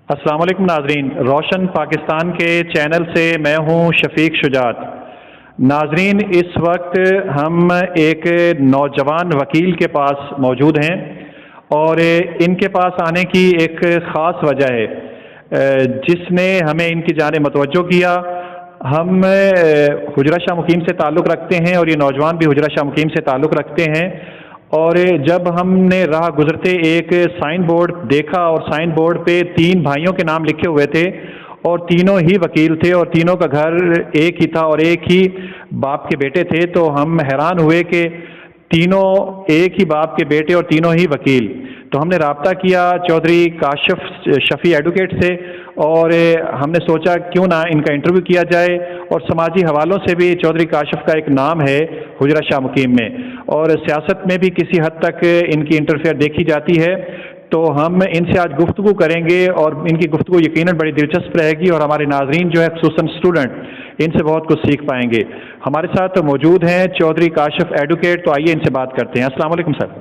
السلام علیکم ناظرین، روشن پاکستان کے چینل سے میں ہوں شفیق شجاعت۔ ناظرین، اس وقت ہم ایک نوجوان وکیل کے پاس موجود ہیں اور ان کے پاس آنے کی ایک خاص وجہ ہے جس نے ہمیں ان کی جانب متوجہ کیا۔ ہم حجرہ شاہ مقیم سے تعلق رکھتے ہیں اور یہ نوجوان بھی حجرہ شاہ مقیم سے تعلق رکھتے ہیں، اور جب ہم نے راہ گزرتے ایک سائن بورڈ دیکھا اور سائن بورڈ پہ 3 بھائیوں کے نام لکھے ہوئے تھے اور تینوں ہی وکیل تھے اور تینوں کا گھر ایک ہی تھا اور ایک ہی باپ کے بیٹے تھے، تو ہم حیران ہوئے کہ تینوں ایک ہی باپ کے بیٹے اور تینوں ہی وکیل۔ تو ہم نے رابطہ کیا چودھری کاشف شفیع ایڈوکیٹ سے، اور ہم نے سوچا کیوں نہ ان کا انٹرویو کیا جائے، اور سماجی حوالوں سے بھی چودھری کاشف کا ایک نام ہے حجرہ شاہ مقیم میں، اور سیاست میں بھی کسی حد تک ان کی انٹرفیئر دیکھی جاتی ہے۔ تو ہم ان سے آج گفتگو کریں گے اور ان کی گفتگو یقیناً بڑی دلچسپ رہے گی، اور ہمارے ناظرین جو ہے خصوصاً اسٹوڈنٹ ان سے بہت کچھ سیکھ پائیں گے۔ ہمارے ساتھ موجود ہیں چودھری کاشف ایڈوکیٹ، تو آئیے ان سے بات کرتے ہیں۔ السلام علیکم سر۔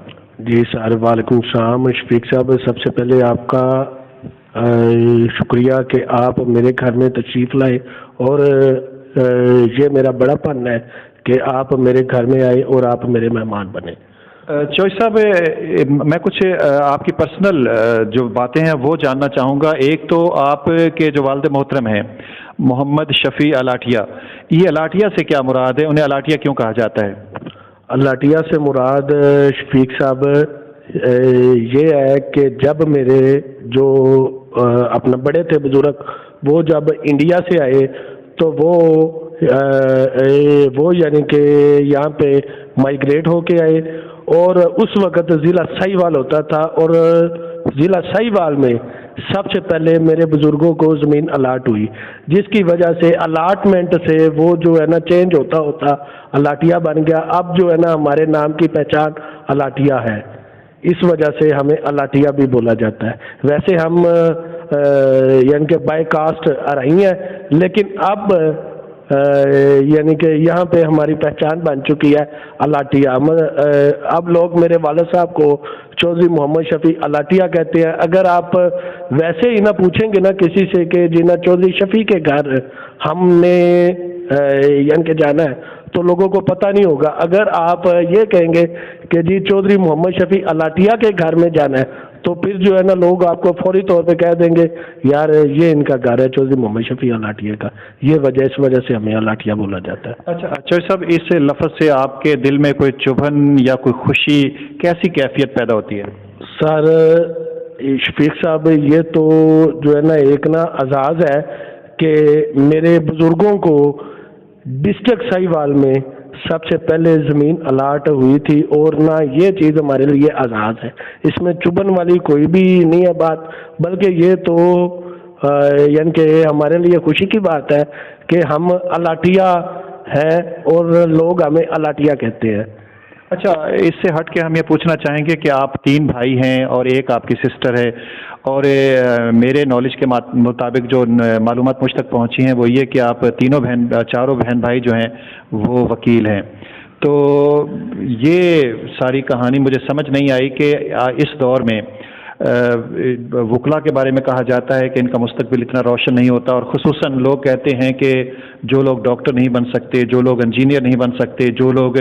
جی سر، وعلیکم السلام۔ شفیق صاحب، سب سے پہلے آپ کا شکریہ کہ آپ میرے گھر میں تشریف لائے، اور یہ میرا بڑا پن ہے کہ آپ میرے گھر میں آئے اور آپ میرے مہمان بنے۔ چوہدری صاحب، میں کچھ آپ کی پرسنل جو باتیں ہیں وہ جاننا چاہوں گا۔ ایک تو آپ کے جو والد محترم ہیں محمد شفیع الاٹھیہ، یہ الاٹھیہ سے کیا مراد ہے؟ انہیں الاٹھیہ کیوں کہا جاتا ہے؟ الاٹھیہ سے مراد شفیق صاحب یہ ہے کہ جب میرے جو اپنا بڑے تھے بزرگ، وہ جب انڈیا سے آئے تو وہ یعنی کہ یہاں پہ مائیگریٹ ہو کے آئے، اور اس وقت ضلع ساہیوال ہوتا تھا، اور ضلع ساہیوال میں سب سے پہلے میرے بزرگوں کو زمین الاٹ ہوئی، جس کی وجہ سے الاٹمنٹ سے وہ جو ہے نا چینج ہوتا الاٹھیہ بن گیا۔ اب جو ہے نا ہمارے نام کی پہچان الاٹھیہ ہے، اس وجہ سے ہمیں الاٹھیہ بھی بولا جاتا ہے۔ ویسے ہم یعنی کہ بائی کاسٹ ارائیں ہیں، لیکن اب یعنی کہ یہاں پہ ہماری پہچان بن چکی ہے الاٹھیہ۔ اب لوگ میرے والد صاحب کو چودھری محمد شفیع الاٹھیہ کہتے ہیں۔ اگر آپ ویسے ہی نہ پوچھیں گے نا کسی سے کہ جی نا چودھری شفیع کے گھر ہم نے یعنی کہ جانا ہے، تو لوگوں کو پتہ نہیں ہوگا۔ اگر آپ یہ کہیں گے کہ جی چودھری محمد شفیع الاٹھیہ کے گھر میں جانا ہے، تو پھر جو ہے نا لوگ آپ کو فوری طور پہ کہہ دیں گے یار یہ ان کا گھر ہے چودھری محمد شفیع الاٹھیہ کا۔ یہ اس وجہ سے ہمیں الاٹھیہ بولا جاتا ہے۔ اچھا چودھری صاحب، اس لفظ سے آپ کے دل میں کوئی چبھن یا کوئی خوشی، کیسی کیفیت پیدا ہوتی ہے؟ سر شفیق صاحب، یہ تو جو ہے نا ایک نا اعزاز ہے کہ میرے بزرگوں کو ڈسٹرکٹ ساہیوال میں سب سے پہلے زمین الاٹ ہوئی تھی، اور نہ یہ چیز ہمارے لیے اعزاز ہے، اس میں چبھن والی کوئی بھی نہیں ہے بات، بلکہ یہ تو یعنی کہ ہمارے لیے خوشی کی بات ہے کہ ہم الاٹھیہ ہیں اور لوگ ہمیں الاٹھیہ کہتے ہیں۔ اچھا، اس سے ہٹ کے ہم یہ پوچھنا چاہیں گے کہ آپ 3 بھائی ہیں اور ایک آپ کی سسٹر ہے، اور میرے نالج کے مطابق جو معلومات مجھ تک پہنچی ہیں وہ یہ کہ آپ چاروں بہن بھائی جو ہیں وہ وکیل ہیں۔ تو یہ ساری کہانی مجھے سمجھ نہیں آئی کہ اس دور میں وکلا کے بارے میں کہا جاتا ہے کہ ان کا مستقبل اتنا روشن نہیں ہوتا، اور خصوصاً لوگ کہتے ہیں کہ جو لوگ ڈاکٹر نہیں بن سکتے، جو لوگ انجینئر نہیں بن سکتے، جو لوگ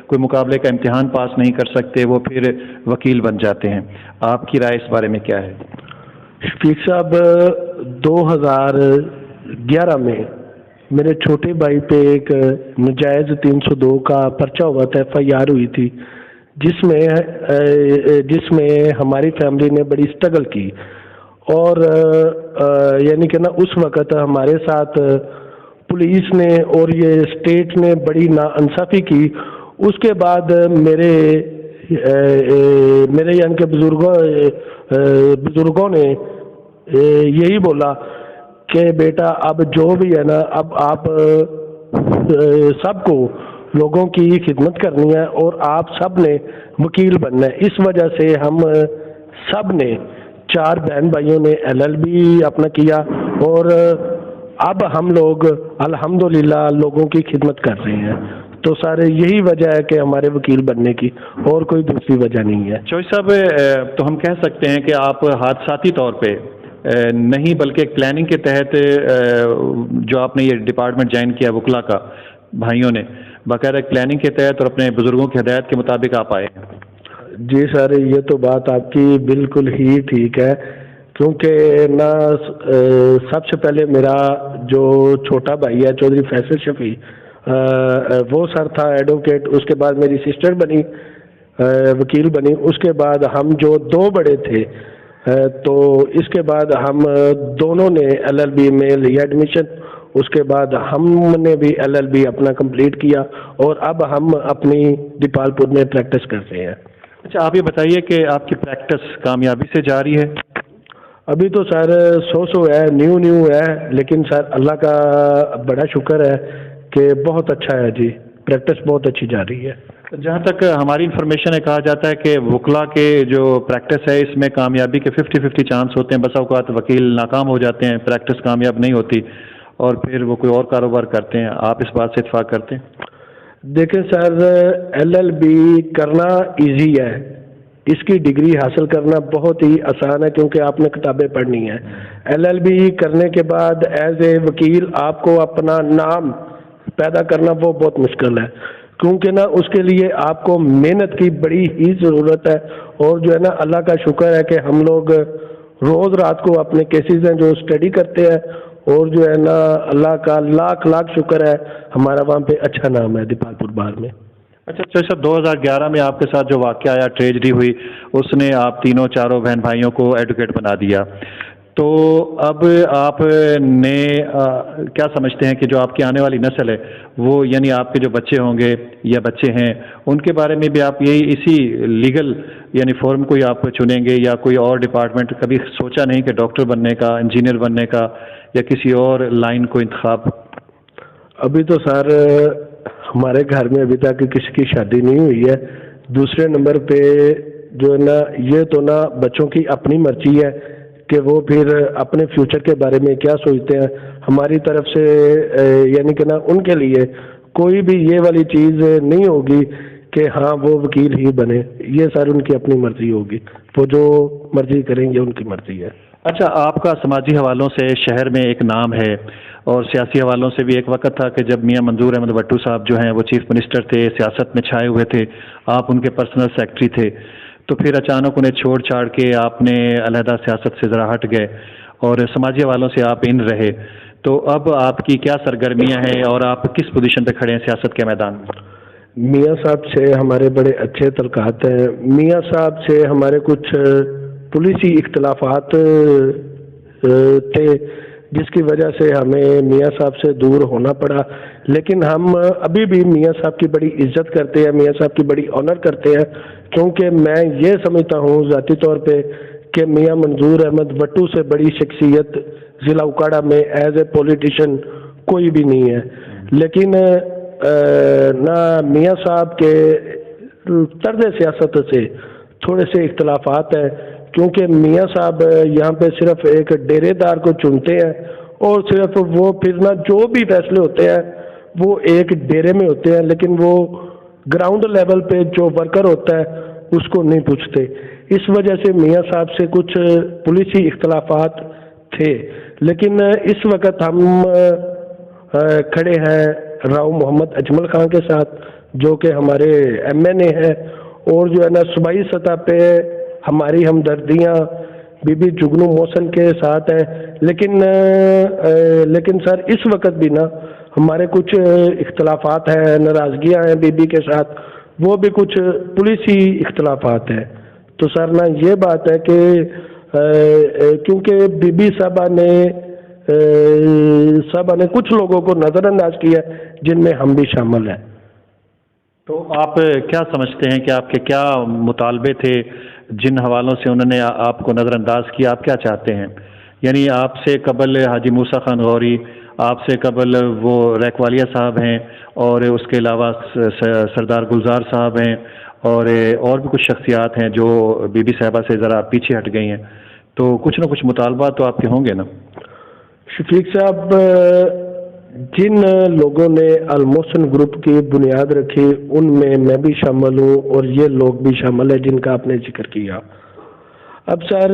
کوئی مقابلے کا امتحان پاس نہیں کر سکتے، وہ پھر وکیل بن جاتے ہیں۔ آپ کی رائے اس بارے میں کیا ہے؟ شفیق صاحب، 2011 میں میرے چھوٹے بھائی پہ ایک نجائز 302 کا پرچہ ہوا تھا، FIR ہوئی تھی، جس میں ہماری فیملی نے بڑی اسٹرگل کی، اور یعنی کہ نا اس وقت ہمارے ساتھ پولیس نے اور یہ اسٹیٹ نے بڑی ناانصافی کی۔ اس کے بعد میرے یعنی کہ بزرگوں نے یہی بولا کہ بیٹا اب جو بھی ہے نا، اب آپ سب کو لوگوں کی خدمت کرنی ہے اور آپ سب نے وکیل بننا ہے۔ اس وجہ سے ہم سب نے 4 بہن بھائیوں نے LLB اپنا کیا، اور اب ہم لوگ الحمدللہ لوگوں کی خدمت کر رہے ہیں۔ تو سارے یہی وجہ ہے کہ ہمارے وکیل بننے کی، اور کوئی دوسری وجہ نہیں ہے۔ چودھری صاحب، تو ہم کہہ سکتے ہیں کہ آپ حادثاتی طور پہ نہیں بلکہ ایک پلاننگ کے تحت جو آپ نے یہ ڈپارٹمنٹ جوائن کیا وکلا کا بھائیوں نے، باقاعدہ ایک پلاننگ کے تحت اور اپنے بزرگوں کی ہدایت کے مطابق آپ آئے ہیں؟ جی سر، یہ تو بات آپ کی بالکل ہی ٹھیک ہے، کیونکہ نا سب سے پہلے میرا جو چھوٹا بھائی ہے چودھری فیصل شفیع، وہ سر تھا ایڈوکیٹ، اس کے بعد میری سسٹر بنی وکیل بنی، اس کے بعد ہم جو دو بڑے تھے تو اس کے بعد ہم دونوں نے LLB میں لیا ایڈمیشن، اس کے بعد ہم نے بھی LLB اپنا کمپلیٹ کیا اور اب ہم اپنی دیپال پور میں پریکٹس کرتے ہیں۔ اچھا، آپ یہ بتائیے کہ آپ کی پریکٹس کامیابی سے جاری ہے؟ ابھی تو سر سو ہے، نیو ہے، لیکن سر اللہ کا بڑا شکر ہے کہ بہت اچھا ہے جی، پریکٹس بہت اچھی جا رہی ہے۔ جہاں تک ہماری انفارمیشن ہے، کہا جاتا ہے کہ وکلا کے جو پریکٹس ہے اس میں کامیابی کے 50-50 چانس ہوتے ہیں، بسا اوقات وکیل ناکام ہو جاتے ہیں، پریکٹس کامیاب نہیں ہوتی اور پھر وہ کوئی اور کاروبار کرتے ہیں، آپ اس بات سے اتفاق کرتے ہیں؟ دیکھیں سر، LLB کرنا ایزی ہے، اس کی ڈگری حاصل کرنا بہت ہی آسان ہے کیونکہ آپ نے کتابیں پڑھنی ہیں۔ LLB کرنے کے بعد ایز اے وکیل آپ کو اپنا نام پیدا کرنا وہ بہت مشکل ہے، کیونکہ نا اس کے لیے آپ کو محنت کی بڑی ہی ضرورت ہے، اور جو ہے نا اللہ کا شکر ہے کہ ہم لوگ روز رات کو اپنے کیسز ہیں جو اسٹڈی کرتے ہیں، اور جو ہے نا اللہ کا لاکھ لاکھ شکر ہے ہمارا وہاں پہ اچھا نام ہے دیپال پور بار میں۔ اچھا سر، 2011 میں آپ کے ساتھ جو واقعہ آیا، ٹریجڈی ہوئی، اس نے آپ تینوں چاروں بہن بھائیوں کو ایڈوکیٹ بنا دیا، تو اب آپ نے کیا سمجھتے ہیں کہ جو آپ کی آنے والی نسل ہے وہ، یعنی آپ کے جو بچے ہوں گے یا بچے ہیں، ان کے بارے میں بھی آپ یہی اسی لیگل یعنی فورم کو ہی آپ چنیں گے یا کوئی اور ڈپارٹمنٹ؟ کبھی سوچا نہیں کہ ڈاکٹر بننے کا، انجینئر بننے کا یا کسی اور لائن کو انتخاب؟ ابھی تو سر ہمارے گھر میں ابھی تک کسی کی شادی نہیں ہوئی ہے، دوسرے نمبر پہ جو ہے نا یہ تو نا بچوں کی اپنی مرضی ہے کہ وہ پھر اپنے فیوچر کے بارے میں کیا سوچتے ہیں، ہماری طرف سے یعنی کہ نا ان کے لیے کوئی بھی یہ والی چیز نہیں ہوگی کہ ہاں وہ وکیل ہی بنے، یہ سر ان کی اپنی مرضی ہوگی، وہ جو مرضی کریں گے ان کی مرضی ہے۔ اچھا، آپ کا سماجی حوالوں سے شہر میں ایک نام ہے اور سیاسی حوالوں سے بھی ایک وقت تھا کہ جب میاں منظور احمد وٹو صاحب جو ہیں وہ چیف منسٹر تھے، سیاست میں چھائے ہوئے تھے، آپ ان کے پرسنل سیکرٹری تھے، تو پھر اچانک انہیں چھوڑ چھاڑ کے آپ نے علیحدہ سیاست سے ذرا ہٹ گئے اور سماجی حوالوں سے آپ ان رہے، تو اب آپ کی کیا سرگرمیاں ہیں اور آپ کس پوزیشن پہ کھڑے ہیں سیاست کے میدان میں؟ میاں صاحب سے ہمارے بڑے اچھے تعلقات ہیں، میاں صاحب سے ہمارے کچھ پولیسی اختلافات تھے جس کی وجہ سے ہمیں میاں صاحب سے دور ہونا پڑا، لیکن ہم ابھی بھی میاں صاحب کی بڑی عزت کرتے ہیں، میاں صاحب کی بڑی آنر کرتے ہیں، کیونکہ میں یہ سمجھتا ہوں ذاتی طور پہ کہ میاں منظور احمد وٹو سے بڑی شخصیت ضلع اکاڑا میں ایز اے پولیٹیشین کوئی بھی نہیں ہے، لیکن نہ میاں صاحب کے طرز سیاست سے تھوڑے سے اختلافات ہیں، کیونکہ میاں صاحب یہاں پہ صرف ایک ڈیرے دار کو چنتے ہیں اور صرف وہ پھر نہ جو بھی فیصلے ہوتے ہیں وہ ایک ڈیرے میں ہوتے ہیں، لیکن وہ گراؤنڈ لیول پہ جو ورکر ہوتا ہے اس کو نہیں پوچھتے، اس وجہ سے میاں صاحب سے کچھ پولیسی اختلافات تھے، لیکن اس وقت ہم کھڑے ہیں راؤ محمد اجمل خان کے ساتھ جو کہ ہمارے MNA ہیں، اور جو ہے نا صوبائی سطح پہ ہماری ہمدردیاں بی بی جگنو محسن کے ساتھ ہیں، لیکن سر اس وقت بھی نا ہمارے کچھ اختلافات ہیں، ناراضگیاں ہیں بی بی کے ساتھ، وہ بھی کچھ پولیسی اختلافات ہیں، تو سر نا یہ بات ہے کہ کیونکہ بی بی صاحبہ نے کچھ لوگوں کو نظر انداز کیا جن میں ہم بھی شامل ہیں۔ تو آپ کیا سمجھتے ہیں کہ آپ کے کیا مطالبے تھے جن حوالوں سے انہوں نے آپ کو نظر انداز کیا؟ آپ کیا چاہتے ہیں؟ یعنی آپ سے قبل حاجی موسیٰ خان غوری، آپ سے قبل وہ ریکوالیہ صاحب ہیں، اور اس کے علاوہ سردار گلزار صاحب ہیں، اور بھی کچھ شخصیات ہیں جو بی بی صاحبہ سے ذرا پیچھے ہٹ گئی ہیں، تو کچھ نہ کچھ مطالبات تو آپ کے ہوں گے نا؟ شفیق صاحب، جن لوگوں نے المحسن گروپ کی بنیاد رکھی ان میں بھی شامل ہوں اور یہ لوگ بھی شامل ہیں جن کا آپ نے ذکر کیا۔ اب سر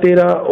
13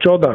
14,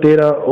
13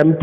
MP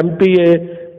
MPA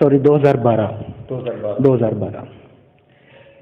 2012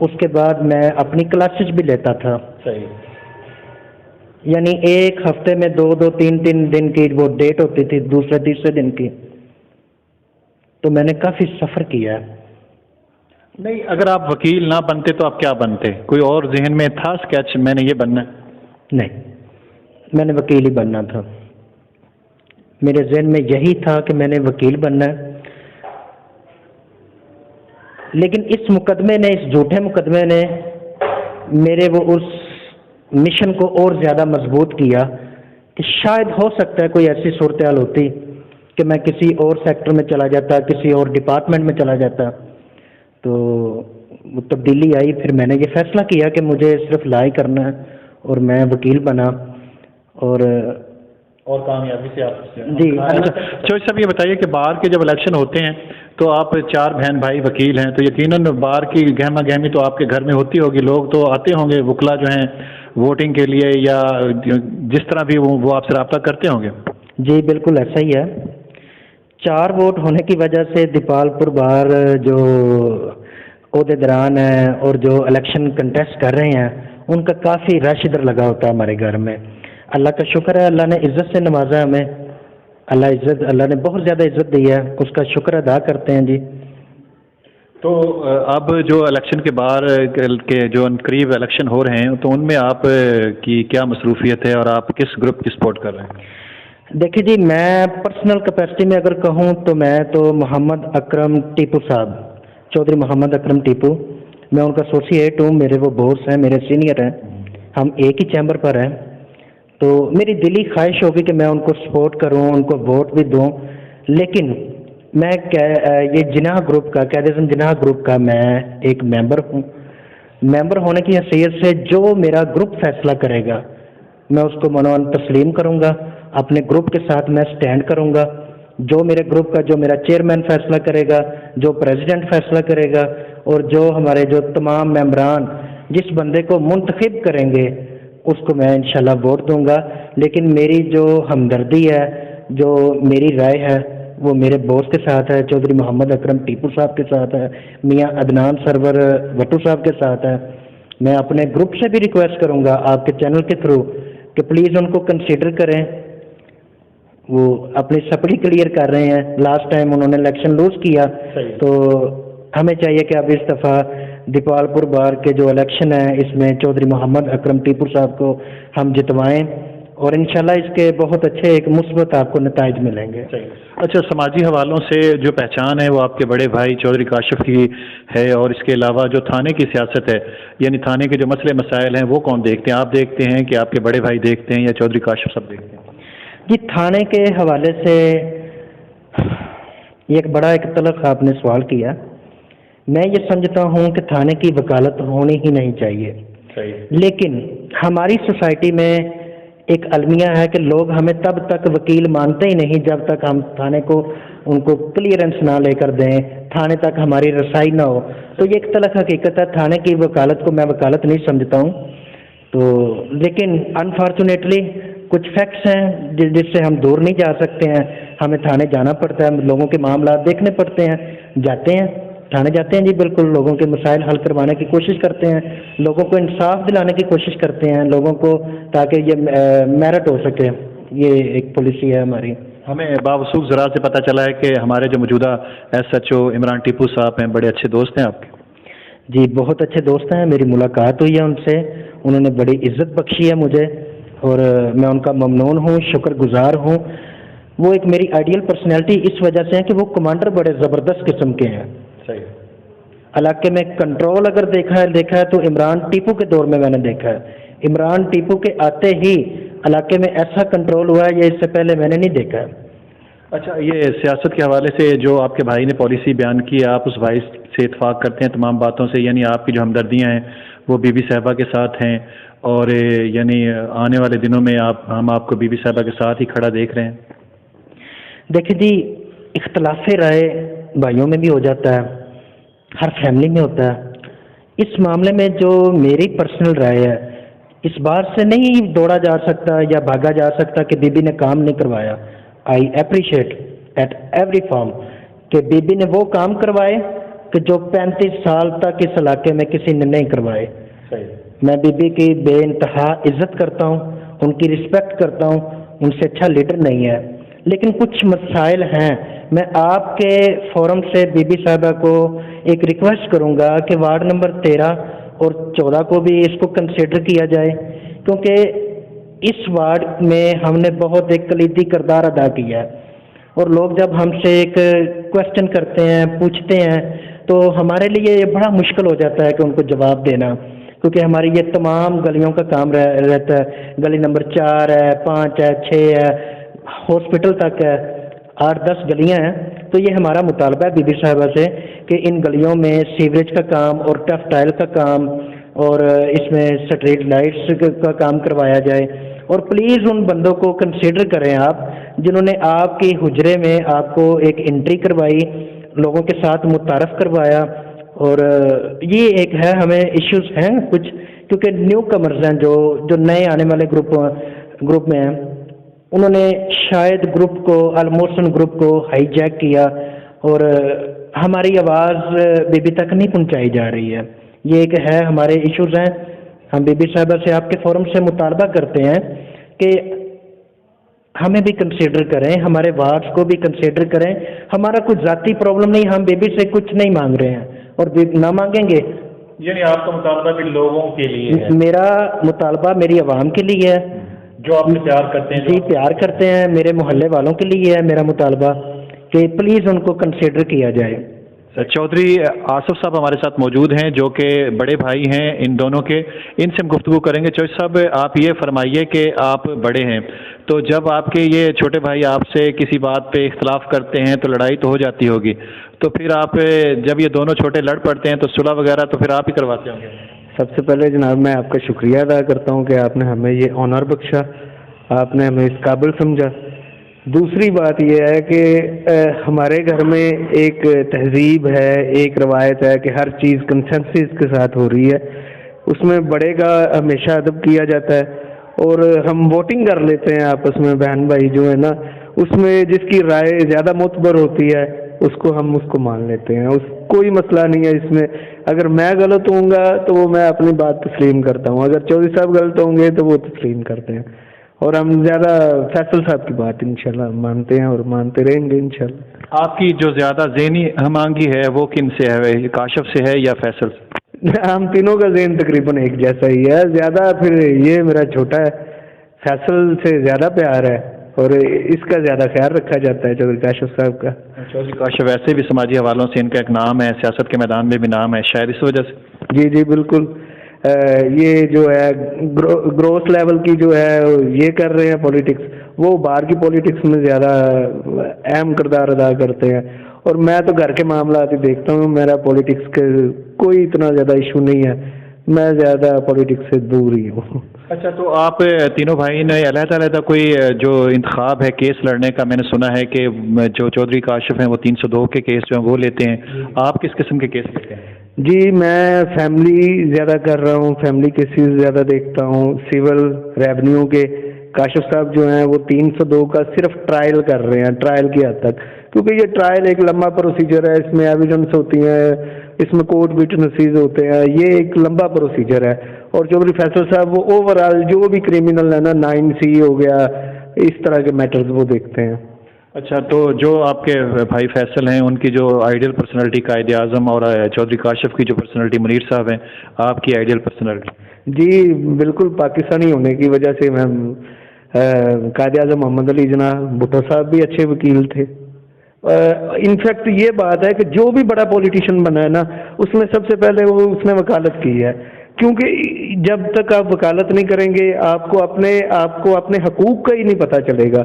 اس کے بعد میں اپنی کلاسز بھی لیتا تھا. صحیح. یعنی ایک ہفتے میں 2-3 دن کی وہ ڈیٹ ہوتی تھی، دوسرے تیسرے دن کی. تو میں نے کافی سفر کیا ہے. نہیں، اگر آپ وکیل نہ بنتے تو آپ کیا بنتے؟ کوئی اور ذہن میں تھا اسکیچ میں نے یہ بننا ہے؟ نہیں، میں نے وکیل ہی بننا تھا. میرے ذہن میں یہی تھا کہ میں نے وکیل بننا ہے. لیکن اس مقدمے نے، اس جھوٹے مقدمے نے میرے وہ اس مشن کو اور زیادہ مضبوط کیا کہ شاید ہو سکتا ہے کوئی ایسی صورتحال ہوتی کہ میں کسی اور سیکٹر میں چلا جاتا، کسی اور ڈپارٹمنٹ میں چلا جاتا. تو وہ تبدیلی آئی. پھر میں نے یہ فیصلہ کیا کہ مجھے صرف لا ہی کرنا ہے اور میں وکیل بنا. اور کامیابی سے آپ جی. چوہدری صاحب یہ بتائیے کہ بار کے جب الیکشن ہوتے ہیں تو آپ 4 بہن بھائی وکیل ہیں، تو یقیناً بار کی گہما گہمی تو آپ کے گھر میں ہوتی ہوگی. لوگ تو آتے ہوں گے وکلا جو ہیں ووٹنگ کے لیے، یا جس طرح بھی وہ آپ سے رابطہ کرتے ہوں گے. جی بالکل ایسا ہی ہے. 4 ووٹ ہونے کی وجہ سے دیپال پور بار جو عہدیداران ہیں اور جو الیکشن کنٹیسٹ کر رہے ہیں ان کا کافی رش ادھر لگا ہوتا ہے ہمارے گھر میں. اللہ کا شکر ہے، اللہ نے عزت سے نوازا ہمیں. اللہ نے بہت زیادہ عزت دی ہے، اس کا شکر ادا کرتے ہیں. جی. تو اب جو الیکشن کے بعد کے جو قریب الیکشن ہو رہے ہیں تو ان میں آپ کی کیا مصروفیت ہے اور آپ کس گروپ کی سپورٹ کر رہے ہیں؟ دیکھیے جی، میں پرسنل کیپیسٹی میں اگر کہوں تو میں تو محمد اکرم ٹیپو صاحب، چودھری محمد اکرم ٹیپو، میں ان کا ایسوسیٹ ہوں. میرے وہ باس ہیں، میرے سینئر ہیں، ہم ایک ہی چیمبر پر ہیں. تو میری دلی خواہش ہوگی کہ میں ان کو سپورٹ کروں، ان کو ووٹ بھی دوں. لیکن میں یہ جناح گروپ کا، قائد-اعظم جناح گروپ کا میں ایک ممبر ہوں. ممبر ہونے کی حیثیت سے جو میرا گروپ فیصلہ کرے گا میں اس کو منوان تسلیم کروں گا. اپنے گروپ کے ساتھ میں سٹینڈ کروں گا. جو میرے گروپ کا، جو میرا چیئرمین فیصلہ کرے گا، جو پریزیڈنٹ فیصلہ کرے گا، اور جو ہمارے جو تمام ممبران جس بندے کو منتخب کریں گے اس کو میں انشاءاللہ ووٹ دوں گا. لیکن میری جو ہمدردی ہے، جو میری رائے ہے، وہ میرے باس کے ساتھ ہے، چودھری محمد اکرم ٹیپو صاحب کے ساتھ ہے، میاں عدنان سرور وٹو صاحب کے ساتھ ہے. میں اپنے گروپ سے بھی ریکویسٹ کروں گا آپ کے چینل کے تھرو کہ پلیز ان کو کنسیڈر کریں. وہ اپنی سپڑی کلیئر کر رہے ہیں. لاسٹ ٹائم انہوں نے الیکشن لوز کیا. تو ہمیں چاہیے کہ اب اس دفعہ دیپال پور بار کے جو الیکشن ہے اس میں چودھری محمد اکرم ٹیپو صاحب کو ہم جتوائیں، اور انشاءاللہ اس کے بہت اچھے ایک مثبت آپ کو نتائج ملیں گے. اچھا، سماجی حوالوں سے جو پہچان ہے وہ آپ کے بڑے بھائی چودھری کاشف کی ہے، اور اس کے علاوہ جو تھانے کی سیاست ہے، یعنی تھانے کے جو مسئلے مسائل ہیں وہ کون دیکھتے ہیں؟ آپ دیکھتے ہیں کہ آپ کے بڑے بھائی دیکھتے ہیں یا چودھری کاشف صاحب دیکھتے ہیں؟ جی، تھانے کے حوالے سے یہ ایک بڑا تلخ آپ نے سوال کیا. میں یہ سمجھتا ہوں کہ تھانے کی وکالت ہونی ہی نہیں چاہیے. لیکن ہماری سوسائٹی میں ایک المیہ ہے کہ لوگ ہمیں تب تک وکیل مانتے ہی نہیں جب تک ہم تھانے کو ان کو کلیئرنس نہ لے کر دیں، تھانے تک ہماری رسائی نہ ہو. تو یہ ایک تلخ حقیقت ہے. تھانے کی وکالت کو میں وکالت نہیں سمجھتا ہوں. تو لیکن انفارچونیٹلی کچھ فیکٹس ہیں جس سے ہم دور نہیں جا سکتے ہیں. ہمیں تھانے جانا پڑتا ہے، لوگوں کے معاملات دیکھنے پڑتے ہیں. جاتے ہیں تھانے، جاتے ہیں جی بالکل. لوگوں کے مسائل حل کروانے کی کوشش کرتے ہیں، لوگوں کو انصاف دلانے کی کوشش کرتے ہیں، لوگوں کو، تاکہ یہ میرٹ ہو سکے. یہ ایک پالیسی ہے ہماری. ہمیں باوثوق ذرا سے پتہ چلا ہے کہ ہمارے جو موجودہ S H O Imran Tipu sahab ہیں، بڑے اچھے دوست ہیں آپ کے. جی بہت اچھے دوست ہیں. میری ملاقات ہوئی ہے ان سے، انہوں نے بڑی عزت بخشی ہے مجھے، اور میں ان کا ممنون ہوں، شکر گزار ہوں. وہ ایک میری آئیڈیل پرسنالٹی اس وجہ سے ہے کہ وہ کمانڈر بڑے زبردست قسم کے ہیں. صحیح. علاقے میں کنٹرول اگر دیکھا ہے تو عمران ٹیپو کے دور میں نے دیکھا ہے. عمران ٹیپو کے آتے ہی علاقے میں ایسا کنٹرول ہوا ہے، یہ اس سے پہلے میں نے نہیں دیکھا ہے. اچھا، یہ سیاست کے حوالے سے جو آپ کے بھائی نے پالیسی بیان کی، آپ اس بھائی سے اتفاق کرتے ہیں تمام باتوں سے؟ یعنی آپ کی جو ہمدردیاں ہیں وہ بی بی صاحبہ کے ساتھ ہیں، اور یعنی آنے والے دنوں میں ہم آپ کو بی بی صاحبہ کے ساتھ ہی کھڑا دیکھ رہے ہیں؟ دیکھیں جی، اختلاف رائے بھائیوں میں بھی ہو جاتا ہے، ہر فیملی میں ہوتا ہے. اس معاملے میں جو میری پرسنل رائے ہے، اس بار سے نہیں دوڑا جا سکتا یا بھاگا جا سکتا کہ بی بی نے کام نہیں کروایا. I appreciate it every form کہ بی بی نے وہ کام کروائے کہ کہ جو 35 سال تک اس علاقے میں کسی نے نہیں کروائے. میں بی بی کی بے انتہا عزت کرتا ہوں, ان کی رسپیکٹ کرتا ہوں, ان سے اچھا لیڈر نہیں ہے. لیکن کچھ مسائل ہیں. میں آپ کے فورم سے بی بی صاحبہ کو ایک ریکویسٹ کروں گا کہ وارڈ نمبر 13 اور 14 کو بھی اس کو کنسیڈر کیا جائے, کیونکہ اس وارڈ میں ہم نے بہت ایک کلیدی کردار ادا کیا ہے, اور لوگ جب ہم سے ایک کوشچن کرتے ہیں, پوچھتے ہیں, تو ہمارے لیے یہ بڑا مشکل ہو جاتا ہے کہ ان کو جواب دینا, کیونکہ ہماری یہ تمام گلیوں کا کام رہتا ہے. گلی نمبر 4 ہے, 5 ہے, 6 ہے, ہاسپٹل تک ہے, 8-10 گلیاں ہیں. تو یہ ہمارا مطالبہ ہے بی بی صاحبہ سے کہ ان گلیوں میں سیوریج کا کام اور ٹف ٹائل کا کام اور اس میں اسٹریٹ لائٹس کا کام کروایا جائے. اور پلیز ان بندوں کو کنسیڈر کریں آپ, جنہوں نے آپ کی حجرے میں آپ کو ایک انٹری کروائی, لوگوں کے ساتھ متعارف کروایا. اور یہ ایک ہے, ہمیں ایشوز ہیں کچھ, کیونکہ نیو کمرز ہیں جو نئے آنے والے گروپ میں ہیں, انہوں نے شاید گروپ کو, الموشن گروپ کو ہائی جیک کیا اور ہماری آواز بی بی تک نہیں پہنچائی جا رہی ہے. یہ ایک ہے, ہمارے ایشوز ہیں. ہم بی بی صاحبہ سے آپ کے فورم سے مطالبہ کرتے ہیں کہ ہمیں بھی کنسیڈر کریں, ہمارے وارڈس کو بھی کنسیڈر کریں. ہمارا کوئی ذاتی پرابلم نہیں, ہم بی بی سے کچھ نہیں مانگ رہے ہیں اور نہ مانگیں گے. یعنی آپ کا مطالبہ بھی لوگوں کے لیے ہے؟ میرا مطالبہ میری عوام کے لیے ہے, جو آپ سے پیار کرتے ہیں. جی پیار کرتے ہیں, میرے محلے والوں کے لیے ہے میرا مطالبہ کہ پلیز ان کو کنسیڈر کیا جائے. چودھری آصف صاحب ہمارے ساتھ موجود ہیں, جو کہ بڑے بھائی ہیں ان دونوں کے, ان سے ہم گفتگو کریں گے. چودھری صاحب آپ یہ فرمائیے کہ آپ بڑے ہیں, تو جب آپ کے یہ چھوٹے بھائی آپ سے کسی بات پہ اختلاف کرتے ہیں تو لڑائی تو ہو جاتی ہوگی, تو پھر آپ جب یہ دونوں چھوٹے لڑ پڑتے ہیں تو صلح وغیرہ تو پھر آپ ہی کرواتے ہوں گے؟ سب سے پہلے جناب میں آپ کا شکریہ ادا کرتا ہوں کہ آپ نے ہمیں یہ آنر بخشا, آپ نے ہمیں اس قابل سمجھا. دوسری بات یہ ہے کہ ہمارے گھر میں ایک تہذیب ہے, ایک روایت ہے کہ ہر چیز کنسنسس کے ساتھ ہو رہی ہے. اس میں بڑے کا ہمیشہ ادب کیا جاتا ہے, اور ہم ووٹنگ کر لیتے ہیں آپس میں بہن بھائی جو ہے نا, اس میں جس کی رائے زیادہ معتبر ہوتی ہے اس کو ہم اس کو مان لیتے ہیں. کوئی مسئلہ نہیں ہے اس میں. اگر میں غلط ہوں گا تو وہ میں اپنی بات تسلیم کرتا ہوں, اگر چودھری صاحب غلط ہوں گے تو وہ تسلیم کرتے ہیں, اور ہم زیادہ فیصل صاحب کی بات انشاءاللہ مانتے ہیں اور مانتے رہیں گے انشاءاللہ. آپ کی جو زیادہ ذہنی ہم آہنگی ہے وہ کن سے ہے, کاشف سے ہے یا فیصل سے؟ ہم تینوں کا ذہن تقریباً ایک جیسا ہی ہے. زیادہ پھر یہ میرا چھوٹا ہے, فیصل سے زیادہ پیار ہے اور اس کا زیادہ خیال رکھا جاتا ہے چودھری کاشف صاحب کا. چودھری کاشف ویسے بھی سماجی حوالوں سے ان کا ایک نام ہے, سیاست کے میدان میں بھی نام ہے, شاید اس وجہ سے. جی جی بالکل. یہ جو ہے گروس لیول کی جو ہے یہ کر رہے ہیں پولیٹکس, وہ باہر کی پولیٹکس میں زیادہ اہم کردار ادا کرتے ہیں, اور میں تو گھر کے معاملات ہی دیکھتا ہوں. میرا پولیٹکس کے کوئی اتنا زیادہ ایشو نہیں ہے, میں زیادہ پولیٹکس سے دور ہی ہوں. اچھا, تو آپ تینوں بھائی نے علیحدہ علیحدہ کوئی جو انتخاب ہے کیس لڑنے کا, میں نے سنا ہے کہ جو چودھری کاشف ہیں وہ 302 کے کیس جو ہیں وہ لیتے ہیں, آپ کس قسم کے کیس لیتے ہیں؟ جی میں فیملی زیادہ کر رہا ہوں, فیملی کیسز زیادہ دیکھتا ہوں, سول ریونیو کے. کاشف صاحب جو ہیں وہ 302 کا صرف ٹرائل کر رہے ہیں, ٹرائل کی حد تک, کیونکہ یہ ٹرائل ایک لمبا پروسیجر ہے, اس میں ایویڈنس ہوتی ہیں, اس میں کورٹ وٹنسز ہوتے ہیں, یہ ایک لمبا پروسیجر ہے. اور چودھری فیصل صاحب وہ اوور آل جو بھی کریمنل ہے نا, 9C ہو گیا, اس طرح کے میٹرز وہ دیکھتے ہیں. اچھا, تو جو آپ کے بھائی فیصل ہیں ان کی جو آئیڈیل پرسنالٹی قائد اعظم, اور چودھری کاشف کی جو پرسنالٹی منیر صاحب ہیں, آپ کی آئیڈیل پرسنالٹی؟ جی بالکل, پاکستانی ہونے کی وجہ سے میں قائد اعظم محمد علی جناح بھٹو صاحب بھی اچھے وکیل تھے. انفیکٹ یہ بات ہے کہ جو بھی بڑا پولیٹیشین بنا ہے نا, اس میں سب سے پہلے وہ اس نے وکالت کی ہے, کیونکہ جب تک آپ وکالت نہیں کریں گے آپ کو اپنے حقوق کا ہی نہیں پتہ چلے گا.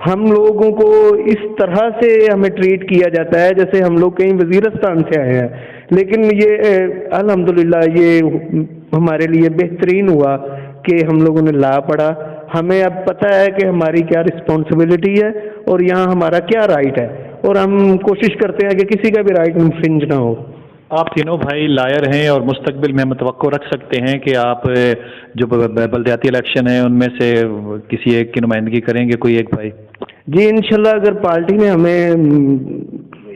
ہم لوگوں کو اس طرح سے ہمیں ٹریٹ کیا جاتا ہے جیسے ہم لوگ کہیں وزیرستان سے آئے ہیں, لیکن یہ الحمدللہ یہ ہمارے لیے بہترین ہوا کہ ہم لوگوں نے لا پڑھا. ہمیں اب پتہ ہے کہ ہماری کیا رسپانسبلٹی ہے اور یہاں ہمارا کیا رائٹ ہے, اور ہم کوشش کرتے ہیں کہ کسی کا بھی رائٹ انفرنج نہ ہو. آپ تینوں بھائی لائر ہیں, اور مستقبل میں ہم توقع رکھ سکتے ہیں کہ آپ جو بلدیاتی الیکشن ہیں ان میں سے کسی ایک کی نمائندگی کریں گے, کوئی ایک بھائی؟ جی انشاءاللہ, اگر پارٹی نے ہمیں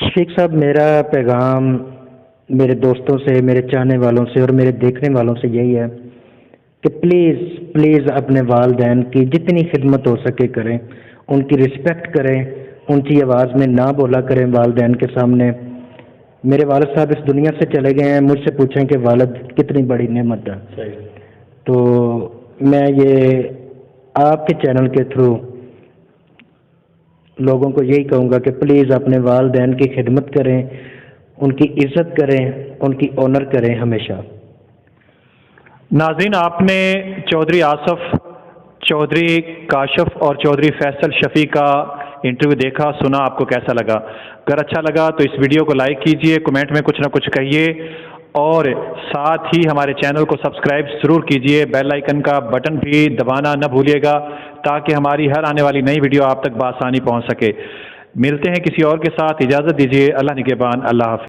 شفیق صاحب، میرا پیغام میرے دوستوں سے، میرے چاہنے والوں سے اور میرے دیکھنے والوں سے یہی ہے کہ پلیز پلیز اپنے والدین کی جتنی خدمت ہو سکے کریں، ان کی رسپیکٹ کریں، اونچی آواز میں نہ بولا کریں والدین کے سامنے۔ میرے والد صاحب اس دنیا سے چلے گئے ہیں، مجھ سے پوچھیں کہ والد کتنی بڑی نعمت ہے۔ تو میں یہ آپ کے چینل کے تھرو لوگوں کو یہی کہوں گا کہ پلیز اپنے والدین کی خدمت کریں، ان کی عزت کریں، ان کی آنر کریں ہمیشہ۔ ناظرین، آپ نے چودھری آصف، چودھری کاشف اور چودھری فیصل شفیق کا انٹرویو دیکھا، سنا، آپ کو کیسا لگا؟ اگر اچھا لگا تو اس ویڈیو کو لائک کیجئے، کمنٹ میں کچھ نہ کچھ کہیے، اور ساتھ ہی ہمارے چینل کو سبسکرائب ضرور کیجئے، بیل آئیکن کا بٹن بھی دبانا نہ بھولیے گا تاکہ ہماری ہر آنے والی نئی ویڈیو آپ تک بآسانی پہنچ سکے۔ ملتے ہیں کسی اور کے ساتھ، اجازت دیجئے، اللہ نگہبان، اللہ حافظ۔